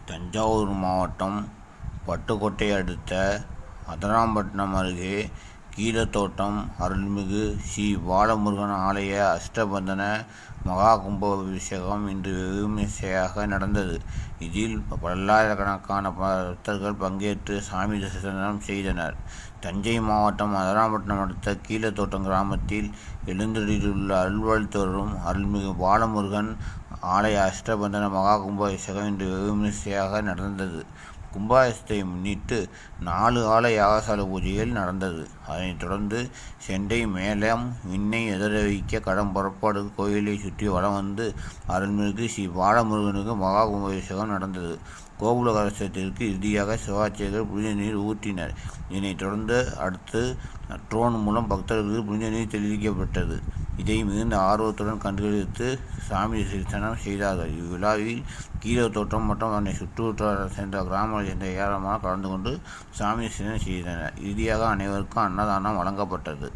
தஞ்சாவூர் மாவட்டம் பட்டுக்கோட்டை அடுத்த அதராம்பட்டினம் அருகே கீழத்தோட்டம் அருள்மிகு ஸ்ரீ பாலமுருகன் ஆலய அஷ்டபந்தன மகா கும்பாபிஷேகம் இன்று வெகுவிமரிசையாக நடந்தது. இதில் பல்லாயிரக்கணக்கான பக்தர்கள் பங்கேற்று சாமி தரிசனம் செய்தனர். தஞ்சை மாவட்டம் அதராம்பட்டினம் அடுத்த கீழத்தோட்டம் கிராமத்தில் எழுந்தருளியுள்ள அருள்வாழ்த்து வரும் அருள்மிகு பாலமுருகன் ஆலய அஷ்டபந்தன மகா கும்பாபிஷேகம் இன்று வெகுவிமரிசையாக நடந்தது. கும்பாபிஷேகத்தை முன்னிட்டு 4 கால யாகசாலை பூஜைகள் நடந்தது. அதனைத் தொடர்ந்து செண்டை மேளம் விண்ணை எதிரவைக்க கடம் புறப்பாடு கோயிலை சுற்றி வலம் வந்து அருள்மிகு ஸ்ரீ பாலமுருகனுக்கு மகா கும்பாபிஷேகம் நடந்தது. கோபுர கலசத்திற்கு இறுதியாக சிவாச்சாரியர்கள் புனித நீர் ஊற்றினர். இதனைத் தொடர்ந்து அடுத்து ட்ரோன் மூலம் பக்தர்களுக்கு புனித நீர் தெளிவிக்கப்பட்டது. இதை மிகுந்த ஆர்வத்துடன் கண்டுகளித்து சாமி தரிசனம் செய்தார்கள். இவ்விழாவில் கீழத்தோட்டம் மற்றும் அதனை சுற்றுவட்டார சேர்ந்த கிராமங்களை சேர்ந்த ஏராளமாக கலந்து கொண்டு சாமி தரிசனம் செய்தனர். இறுதியாக அனைவருக்கும் அன்னதானம் வழங்கப்பட்டது.